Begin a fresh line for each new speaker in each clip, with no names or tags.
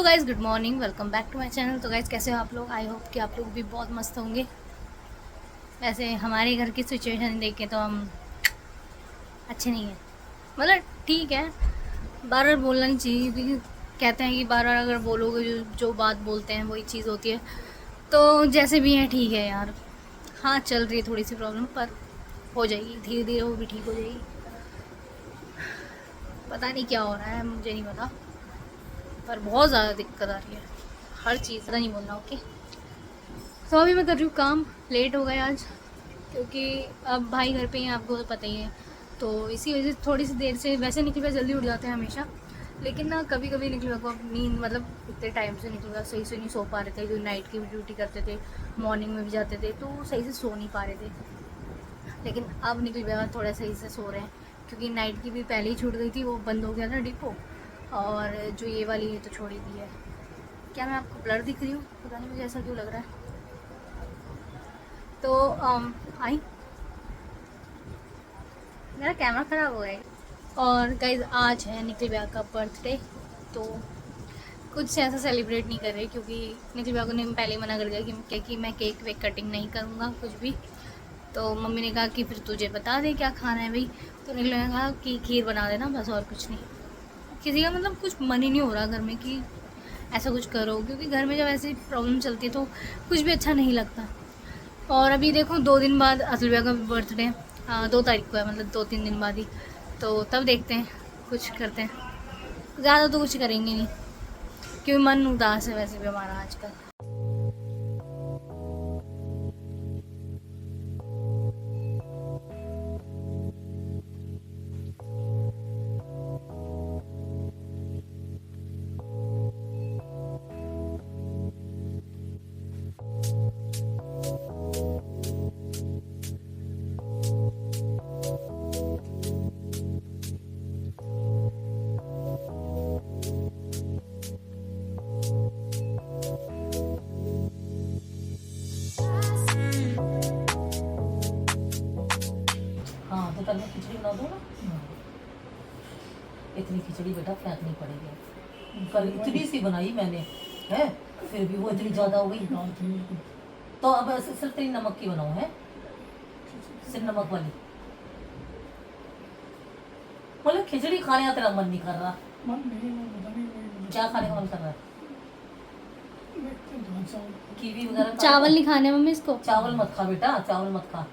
Guys, good morning, welcome back to my channel. तो guys, कैसे हो आप लोग? आई होप कि आप लोग भी बहुत मस्त होंगे। वैसे हमारे घर की सिचुएशन देख के तो हम अच्छे नहीं हैं, मतलब ठीक है। बार बार बोलना नहीं चाहिए क्योंकि कहते हैं कि बार बार अगर बोलोगे जो जो बात बोलते हैं वही चीज़ होती है। तो जैसे भी है ठीक है यार। हाँ, चल रही है थोड़ी सी प्रॉब्लम, पर हो जाएगी धीरे धीरे, वो भी ठीक हो जाएगी। पता नहीं क्या हो रहा है, मुझे नहीं पता, पर बहुत ज़्यादा दिक्कत आ रही है हर चीज़ का। नहीं बोलना, ओके। तो अभी मैं कर रही हूँ काम। लेट हो गए आज क्योंकि अब भाई घर पे ही हैं, आपको तो पता ही है। तो इसी वजह से थोड़ी सी देर से, वैसे निकल जल्दी उठ जाते हैं हमेशा, लेकिन ना कभी कभी निकल को नींद, मतलब इतने टाइम से निकल सही से नहीं सो पा रहे थे। जो नाइट की ड्यूटी करते थे, मॉर्निंग में भी जाते थे, तो सही से सो नहीं पा रहे थे। लेकिन अब निकल गया, थोड़ा सही से सो रहे हैं क्योंकि नाइट की भी पहले ही छूट गई थी, वो बंद हो गया था डिपो। और जो ये वाली है तो छोड़ ही दी है। क्या मैं आपको ब्लर दिख रही हूँ? पता नहीं मुझे ऐसा क्यों लग रहा है। तो आई, मेरा कैमरा ख़राब हो गया है। और गाइज, आज है निखिल भैया का बर्थडे, तो कुछ ऐसा सेलिब्रेट नहीं कर रहे क्योंकि निखिल भैया को ने पहले ही मना कर दिया कि मैं केक वेक कटिंग नहीं करूँगा कुछ भी। तो मम्मी ने कहा कि फिर तुझे बता दे क्या खाना है भाई। तो निखिल भैया ने कहा कि खीर बना देना बस, और कुछ नहीं। किसी का मतलब कुछ मन ही नहीं हो रहा घर में कि ऐसा कुछ करो, क्योंकि घर में जब ऐसी प्रॉब्लम चलती है तो कुछ भी अच्छा नहीं लगता। और अभी देखो 2 दिन बाद असल भैया का बर्थडे, 2 तारीख को है, मतलब 2-3 दिन बाद ही। तो तब देखते हैं, कुछ करते हैं। ज़्यादा तो कुछ करेंगे नहीं क्योंकि मन उदास है वैसे भी हमारा आजकल।
हाँ, तो कल मैं खिचड़ी बना दूँ ना। इतनी खिचड़ी बेटा फेंकनी पड़ेगी। कल इतनी सी बनाई मैंने, है फिर भी वो इतनी ज़्यादा हो गई। तो अब सिर्फ तेरी नमक की बनाऊँ, है सिर्फ नमक वाली। मतलब खिचड़ी खाने का तेरा मन नहीं कर रहा? क्या खाने का मन कर रहा है? कीवी वगैरह
चावल नहीं खाने मम्मी इसको।
चावल मत खा बेटा, चावल मत खा,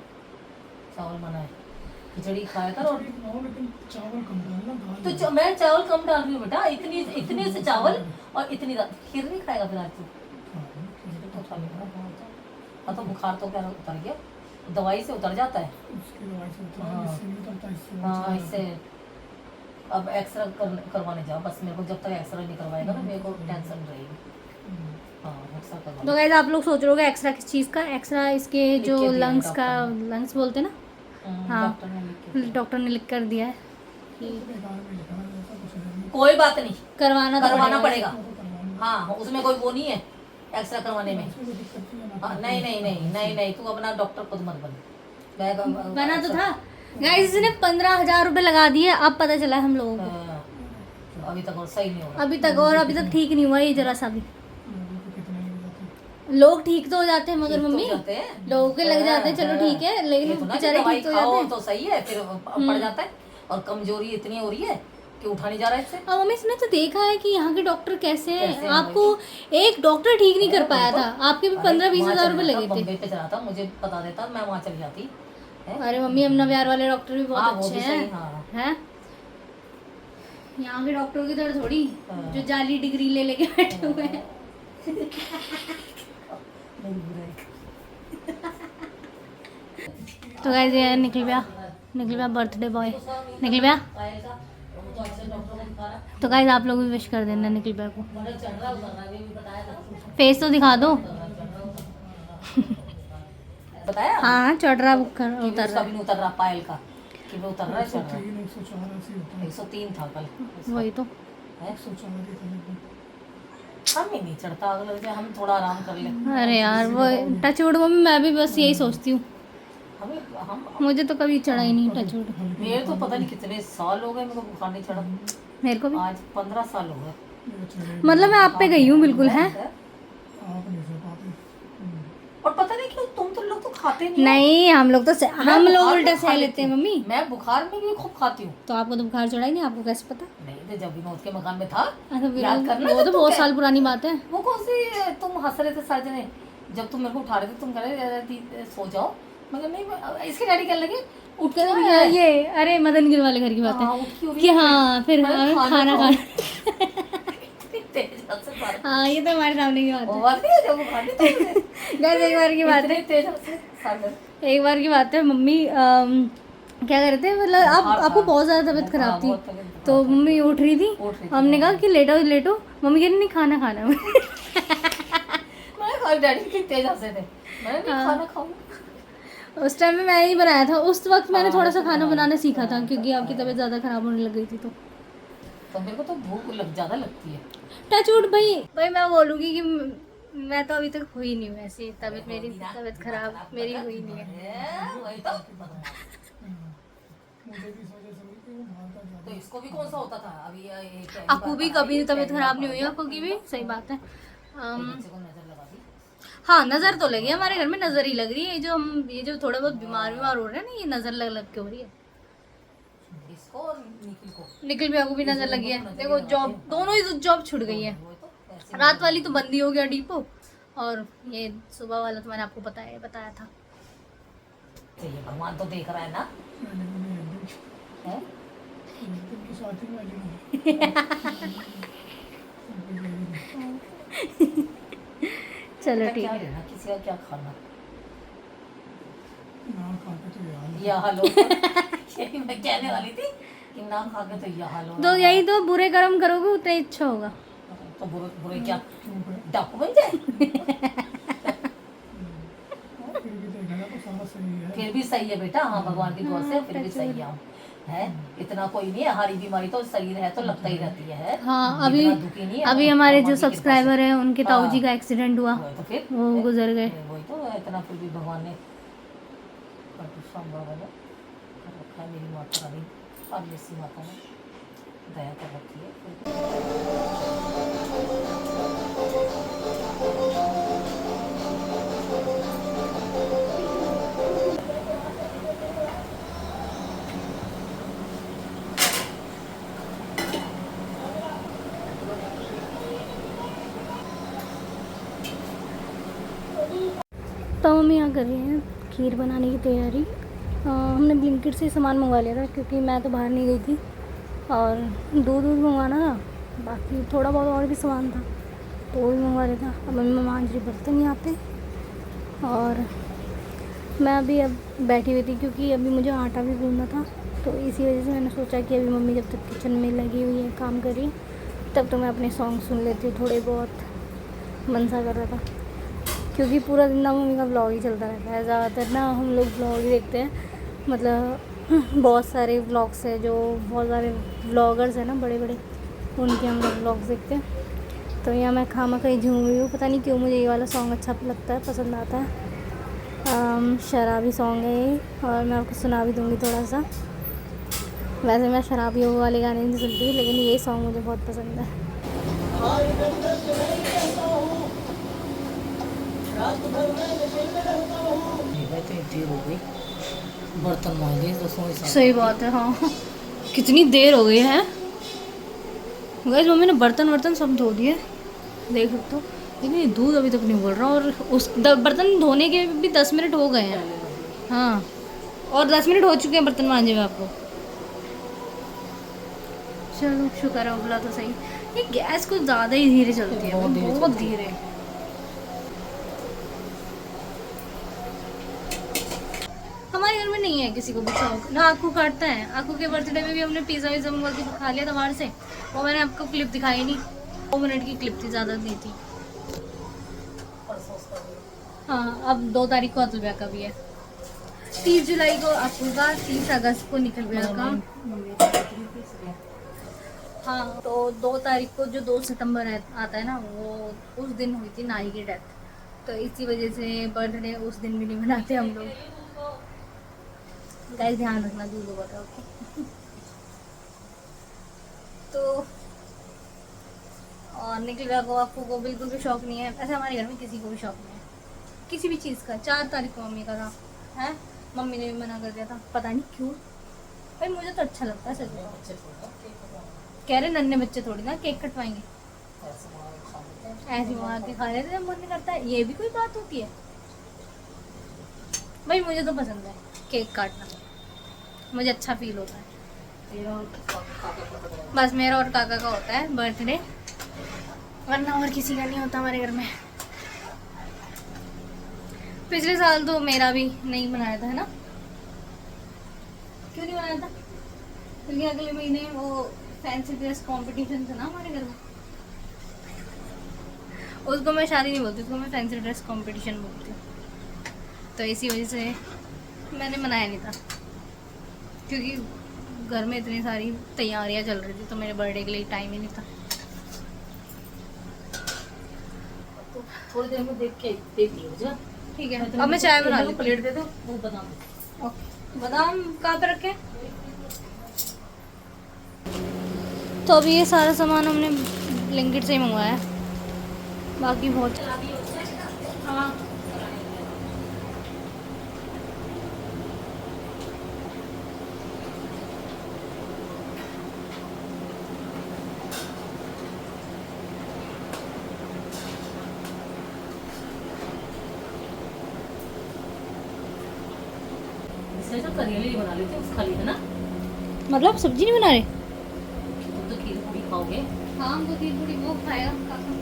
चावल मना है। खिचड़ी खाया कर। और
चावल कम डालना।
तो मैं चावल कम डाल रही हूँ बेटा, इतने से चावल और इतनी खीर नहीं खाएगा फिर आज तू? तो खा लेगा। हाँ, तो बुखार तो क्या उतर गया? दवाई से उतर जाता है। हाँ, इससे अब एक्सरे करवाने जाओ बस। मेरे को जब तक एक्सरे नहीं करवाएगा ना, मेरे को टेंशन रहेगी। हाँ, एक्सरे करवा।
तो गाइस, आप लोग सोच रहे होगे एक्स्ट्रा किस चीज़ का? एक्स्ट्रा इसके जो
लिख के दिया है
लंग्स का,
डॉक्टर ने।
लंग्स बोलते हैं ना। हाँ, डॉक्टर ने लिख कर दिया है कि
कोई बात नहीं,
करवाना
पड़ेगा। हाँ, उसमें कोई वो नहीं है एक्सरे करवाने में। नहीं नहीं नहीं नहीं नहीं, तू अपना डॉक्टर खुद मत बन।
बना तो था गाइस, इसने 15,000 रुपये लगा दिए, अब पता चला है हम लोगों को।
अभी तक और सही नहीं हो रहा।
अभी तक ठीक नहीं हुआ ये जरा सा भी। लोग ठीक तो हो जाते हैं मगर मम्मी, लोगों के लग जाते हैं, चलो ठीक है, लेकिन बेचारे ठीक तो हो जाते हैं।
तो सही है, फिर पड़ जाता है। और कमजोरी इतनी हो रही है कि उठा नहीं जा रहा है इससे।
अब मम्मी, इसने तो देखा है कि यहाँ के डॉक्टर कैसे हैं। आपको एक डॉक्टर ठीक नहीं कर पाया था, आपके भी 15-20 हज़ार रुपये लगे थे।
बम्बई पे चला था, मुझे बता देता मैं वहाँ चली जाती।
अरे मम्मी, अमना विहार वाले डॉक्टर भी बहुत अच्छे हैं।
हाँ।
हैं, यहाँ के डॉक्टरों की तरह थोड़ी जो जाली डिग्री ले लेके बैठे हुए हैं। तो गाइस, ये निखिल भैया बर्थडे बॉय, निखिल भैया। तो गाइस, आप लोग भी विश कर देना निखिल भैया को। फेस तो दिखा दो।
बताया?
हाँ, चढ़ रहा, उतर रहा।
नहीं उतर रहा पायल का, कि वो उतर रहा है, चढ़ रहा है। 103 था कल।
वही तो
हम ही नहीं चढ़ता, अगले हम थोड़ा आराम कर ले।
अरे यार, वो टच वुड मम्मी, मैं भी बस यही सोचती हूँ।
हम
मुझे तो कभी चढ़ा ही नहीं टच वुड।
मेरे तो पता नहीं कितने साल हो गए मेरे को बुखार नहीं चढ़ा।
मेरे को भी
आज 15 साल हो गए।
ये चले
मतलब मैं आप पे गई हूँ बिल्कुल है।
आप नहीं सो पाते।
और पता नहीं क्यों तुम तो लोग तो खाते नहीं हो।
नहीं हम लोग तो
मैं
हम लोग
बुखार
उल्टा
में खा
सह
लेती
लेते हैं
हूँ।
मम्मी।
मैं बुखार में भी खूब खाती हूँ।
तो आपको तो बुखार चढ़ा ही नहीं, आपको कैसे पता?
नहीं तो जब भी मैं उसके मकान में था,
अच्छा फिर
याद करना
वो
जब
तो
तुम
बहुत
कह-
साल पुरानी बात है।
वो कौन सी तुम हंस रहे थे सारे जने, जब तुम मेरे को उठा रहे थे, तुम कह रहे थे सो जाओ, मगर नहीं इसके डैडी कहने लगे उठ के
ये अरे मदन गिल वाले घर की बात
हाँ,
है
उठ की हो रही
कि
है।
हाँ फिर
मैंने
खाना
खाओ।
खाना
इतनी तेज हंसे मारे।
हाँ ये तो हमारे सामने की बात
वो
है।
बात नहीं है जब वो खाती तो मुझे
गैस एक बार की बात
इतनी
है,
तेज हंसे सागर।
एक बार की बात है मम्मी क्या कर रहे थे, मतलब आप
बुखार
आपको
था।
बहुत ज़्यादा तबीयत
हाँ,
खराब थी।
बहुत तबीयत बुखार
तो
था।
मम्मी उठ रही थी,
उठ रही थी,
हमने कहा
हाँ।
कि लेटो लेटो, मम्मी कह रही नहीं खाना खाना है।
मैंने कहा डैडी कितनी तेज हंसे थे, मैंने नहीं
हाँ।
खाना खाऊंगा।
उस टाइम में मैंने ही बनाया था, उस वक्त मैंने
हाँ,
थोड़ा सा
तो
खाना बनाना सीखा था
हाँ,
क्योंकि आपकी
हाँ।
तबीयत ज़्यादा खराब होने लग गई थी।
तो मेरे को तो भूख ज्यादा लगती है।
टचवुड भाई भाई मैं बोलूँगी कि मैं तो अभी तक हुई नहीं हूँ ऐसी तबीयत, मेरी तबीयत खराब मेरी हुई नहीं है।
वही तो
मुझे भी इस वजह से हुई कि वो बाहर का
तो
ज्यादा
इसको भी कौन सा होता था अभी ये पहली
आपको
बार
भी
पढ़ा है,
कभी
ये
तबीयत
पहली
खराब
बार
नहीं हुई
पढ़ा
आपको की भी, सही बात है।
एक बच्चे को नजर लगा दी।
हाँ नज़र तो लगी है, हमारे घर में नज़र ही लग रही है। ये जो थोड़े बहुत बीमार हो रहे हैं ना, ये नज़र लग लग के हो रही है।
इसको और निखिल को।
निखिल भैया को भी नज़र लगी है,
दोनों नजर
देखो
ही
जॉब
लगाते हैं।
दोनों ही जॉब छूट गई है।
वही तो ऐसे
रात
नजर
वाली तो
लगाते
बंद ही हो गया डिपो, और ये सुबह वाला तो मैंने आपको बताया था।
हैं। तो ये भगवान तो देख रहा है ना।
मैंने
है?
एक दिन की शादी वाली नहीं।
चलो
बेटा,
ठीक
क्या
है।
लेना किसी का क्या खाना
ना खा के तो यार
या हालो यही मैं कहने वाली थी कि ना खा के तो या हालो
तो यही तो बुरे कर्म करोगे उतना ही अच्छा होगा।
तो बुरे बुरे क्या
क्यों पे
डाकू बन जाए।
फिर भी देखा जाए तो सारा सही है।
फिर भी सही है बेटा, हाँ भगवान की दुआ से फिर भी सही है हम। है इतना कोई नहीं है, हमारी बीमारी तो शरीर है तो लगता ही रहती है।
हाँ अभी
इतना दुखी नहीं है
अभी
हम,
हमारे
भगवान
जो
की कृपा से।
सब्सक्राइबर हैं उनके ताऊ जी
हाँ।
का एक्सीडेंट हुआ,
वही तो फिर
वो गुजर गए।
वही तो इतना फिर भी भगवान ने संभव कर रखा है। मेरी माता रानी और जैसी माता ने दया कर रखी है।
तो मम्मी यहाँ कर रही हैं खीर बनाने की तैयारी। हमने ब्लिंकिट से सामान मंगवा लिया था क्योंकि मैं तो बाहर नहीं गई थी, और दूध मंगवाना था, बाकी थोड़ा बहुत और भी सामान था तो वो भी मंगवा लिया था। अब मम्मी मांझ रही बर्तन यहाँ पे, और मैं अभी अब बैठी हुई थी क्योंकि अभी मुझे आटा भी गूंदना था। तो इसी वजह से मैंने सोचा कि अभी मम्मी जब तक किचन में लगी हुई है काम कर रही है, तब तो मैं अपने सॉन्ग सुन लेती हूँ। थोड़े बहुत मन सा कर रहा था क्योंकि पूरा दिन ना मम्मी का ब्लॉग ही चलता रहता है। ज़्यादातर ना हम लोग ब्लॉग ही देखते हैं, मतलब बहुत सारे व्लॉग्स हैं, जो बहुत सारे व्लॉगर्स हैं ना बड़े बड़े, उनके हम लोग व्लॉग्स देखते हैं। तो यहाँ मैं खामा कहीं झूम रही हूँ, पता नहीं क्यों मुझे ये वाला सॉन्ग अच्छा लगता है, पसंद आता है। शराबी सॉन्ग है ये, और मैं आपको सुना भी दूँगी थोड़ा सा। वैसे मैं शराबियों वाले गाने नहीं सुनती, लेकिन ये सॉन्ग मुझे बहुत पसंद है।
देर हो गई, बर्तन मांगे रसोई साफ
सही बात है, हाँ कितनी देर हो गई है गाइस। मम्मी ने बर्तन सब धो दिए, देख सकते हो, लेकिन ये दूध अभी तक नहीं बोल रहा। और बर्तन धोने के भी 10 मिनट हो गए हैं, हाँ और 10 मिनट हो चुके हैं बर्तन मांजे हुए आपको। चलो शुक्र है बोला तो सही। ये गैस कुछ ज़्यादा ही धीरे चलती है, बहुत धीरे। हमारे घर में नहीं है किसी को भी शौक ना, आकू काटता है। आकू के बर्थडे में भी हमने पिज़्ज़ा विज़्ज़ा मंगवा के खा लिया था बाहर से, वो मैंने आपको क्लिप दिखाई नहीं, 2 मिनट की क्लिप थी, ज़्यादा नहीं थी। हाँ अब 2 तारीख को अतुल भैया का भी है, 30 जुलाई को आकू का, 30 अगस्त को निखिल भैया का। हाँ तो 2 तारीख को जो 2 सितंबर आता है ना, वो उस दिन हुई थी नाई की डेथ, तो इसी वजह से बर्थडे उस दिन भी नहीं मनाते हम लोग। गाइस ध्यान रखना दूध वगैरह ओके। तो और निकल भैया को आपको को बिल्कुल भी शौक नहीं है, ऐसे हमारे घर में किसी को भी शौक नहीं है किसी भी चीज़ का। 4 तारीख को मम्मी का था है, मम्मी ने भी मना कर दिया था, पता नहीं क्यों। भाई मुझे तो अच्छा लगता है सच में।
बच्चे थोड़ा केक कटवाओ।
कह रहे नन्हे बच्चे थोड़ी ना केक कटवाएंगे,
ऐसे मार के खा लेते हैं।
ऐसे वहाँ के खा लेते हैं, मन नहीं करता है, ये भी कोई बात होती है। भाई मुझे तो पसंद है केक काटना, मुझे अच्छा फील होता है।
तेरा और काका का कटवाओ।
बस मेरा और काका का होता है बर्थडे, वरना और किसी का नहीं होता हमारे घर में। पिछले साल तो मेरा भी नहीं मनाया था, है ना? क्यों नहीं मनाया था? क्योंकि अगले महीने वो फैंसी ड्रेस कंपटीशन था ना हमारे घर में। उसको मैं शादी नहीं बोलती, उसको मैं फैंसी ड्रेस कंपटीशन बोलती हूँ। तो इसी वजह से मैंने मनाया नहीं था, क्योंकि घर में इतनी सारी तैयारियां चल रही थी, तो मेरे बर्थडे के लिए टाइम ही नहीं था।
तो थोड़ी देर में देख लियो जा।
ठीक है, अब मैं चाय बना ली।
प्लेट दे दो, वो बना दो।
ओके, बादाम कहाँ पे रखे? तो अभी ये सारा सामान हमने ब्लिंकिट से ही मंगवाया है, बाकी बहुत। हाँ
इसमें तो करेले बना लेते हैं, उस खाली है ना।
मतलब सब्जी नहीं बना रहे?
तुम तो खीर पूरी खाओगे।
हाँ हमको खीर पूरी वो खाएगा काका।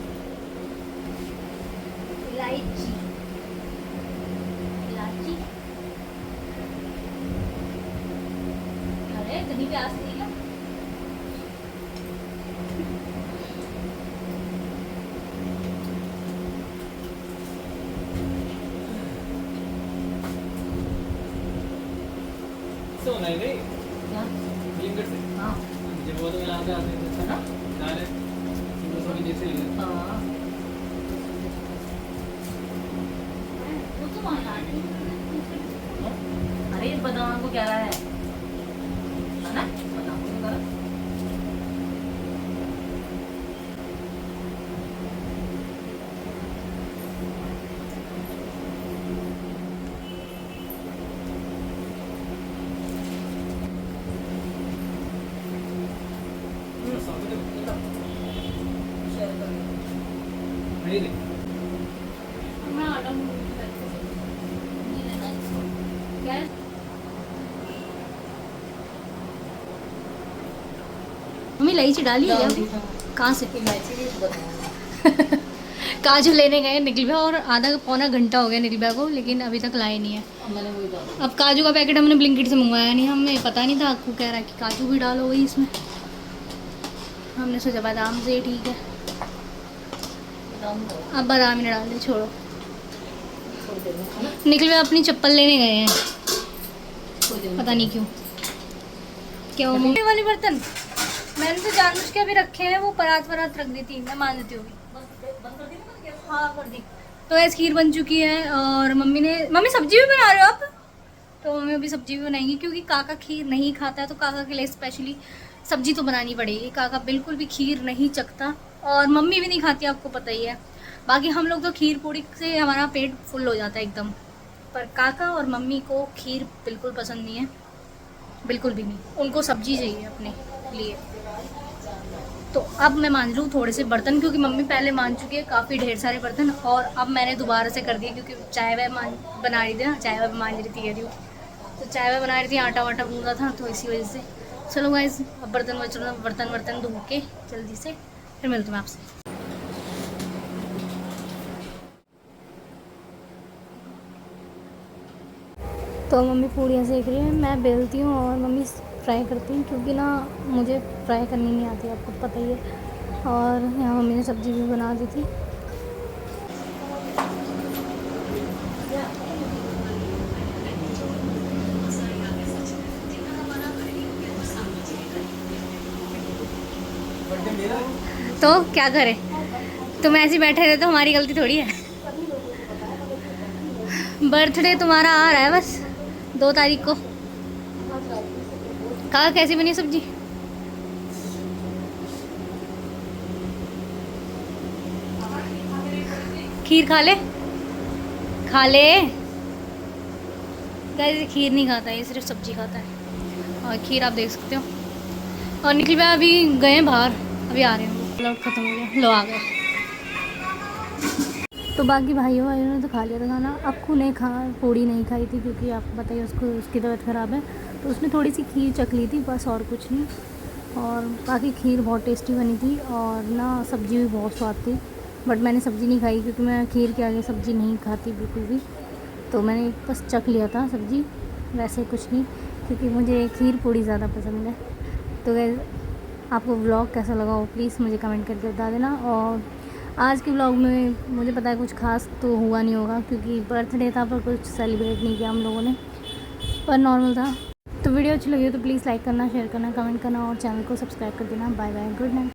इलायची इलायची, अरे दही प्याज नहीं है।
से बनाई नहीं
क्या?
ब्लिंकिट से।
हाँ
जब वो तो यहाँ पे आते
है
थे
ना।
डायरेक्ट वो सभी जैसे ही है।
हाँ
वो तो माना
अरे बादाम को क्या रहा है ना, बादाम को क्या रहा है? शेयर कर लो।
नहीं नहीं
मैं आटा मूंग नहीं लेना इसको। क्या है? मम्मी इलायची डाली है क्या? कहाँ से?
इलायची भी बताऊंगी।
काजू लेने गए निकल भैया, और आधा पौना घंटा हो गया निकल भैया को, लेकिन अभी तक लाए नहीं है।
अब मैंने वही डाला।
अब काजू का पैकेट हमने ब्लिंकिट से मंगवाया नहीं, हमें पता नहीं था, आपको कह रहा है कि काजू भी डालो वही इसमें, हमने सोचा बादाम से ठीक है।
बादाम को
अब बादाम ही डाल दे, छोड़ो।
थोड़ी देर में है ना,
निकल भैया अपनी चप्पल लेने गए हैं,
थोड़ी देर में
पता नहीं क्यों। क्या वो मम्मी वाली बर्तन मैंने तो जानबूझ के अभी रखे हैं, वो परात वरात रख दी थी, मैं मान देती हूँ।
बंद कर दी ना मैंने गैस?
हाँ कर दी। तो ऐसी खीर बन चुकी है, और मम्मी सब्जी भी बना रहे हो आप? तो मम्मी अभी सब्जी भी बनाएंगी, क्योंकि काका खीर नहीं खाता है, तो काका के लिए स्पेशली सब्जी तो बनानी पड़ेगी। काका बिल्कुल भी खीर नहीं चखता, और मम्मी भी नहीं खाती, आपको पता ही है। बाकी हम लोग तो खीर पूड़ी से हमारा पेट फुल हो जाता है एकदम, पर काका और मम्मी को खीर बिल्कुल पसंद नहीं है, बिल्कुल भी नहीं। उनको सब्जी चाहिए अपने लिए। तो अब मैं मान लूँ थोड़े से बर्तन, क्योंकि मम्मी पहले मान चुकी है काफ़ी ढेर सारे बर्तन, और अब मैंने दोबारा से कर दिए, क्योंकि चाय वाय बना रही थी ना, चाय वाय मान रही थी कह रही हूँ, तो चाय वाय बना रही थी, आटा वाटा गूंदा था, तो इसी वजह से। चलो गाइस, अब बर्तन धो के जल्दी से फिर मिलती हूँ आपसे। तो मम्मी पूड़ियाँ सेक रही है, मैं बेलती हूँ और मम्मी फ्राई करती हैं, क्योंकि ना मुझे फ्राई करनी नहीं आती, आपको पता ही है। और यहाँ मम्मी ने सब्ज़ी भी बना दी थी।
बर्थडे मेरा
तो क्या करें, तुम ऐसे ही बैठे रहे तो हमारी गलती थोड़ी है। बर्थडे तुम्हारा आ रहा है बस 2 तारीख को। कहा कैसी बनी सब्जी? खीर खा ले, खा ले। गाइस खीर नहीं खाता है, ये सिर्फ सब्जी खाता है। और खीर आप देख सकते हो। और निखिल भाई अभी गए बाहर, अभी आ रहे हैं। लौट खत्म हो गया, लो आ गए। तो बाकी भाइयों ने तो खा लिया था खाना। अक्कू ने पूड़ी नहीं खाई थी क्योंकि आपको पता ही उसको उसकी तबीयत ख़राब है, तो उसने थोड़ी सी खीर चख ली थी बस, और कुछ नहीं। और बाकी खीर बहुत टेस्टी बनी थी और ना सब्ज़ी भी बहुत स्वाद थी। बट मैंने सब्ज़ी नहीं खाई क्योंकि मैं खीर के आगे सब्ज़ी नहीं खाती बिल्कुल भी, तो मैंने बस चख लिया था सब्ज़ी, वैसे कुछ नहीं, क्योंकि मुझे खीर पूड़ी ज़्यादा पसंद है। तो गाइस आपको व्लॉग कैसा लगा हो प्लीज़ मुझे कमेंट करके बता देना। और आज के व्लॉग में मुझे पता है कुछ खास तो हुआ नहीं होगा क्योंकि बर्थडे था, पर कुछ सेलिब्रेट नहीं किया हम लोगों ने, पर नॉर्मल था। तो वीडियो अच्छी लगी हो तो प्लीज़ लाइक करना, शेयर करना, कमेंट करना और चैनल को सब्सक्राइब कर देना। Bye bye, good night.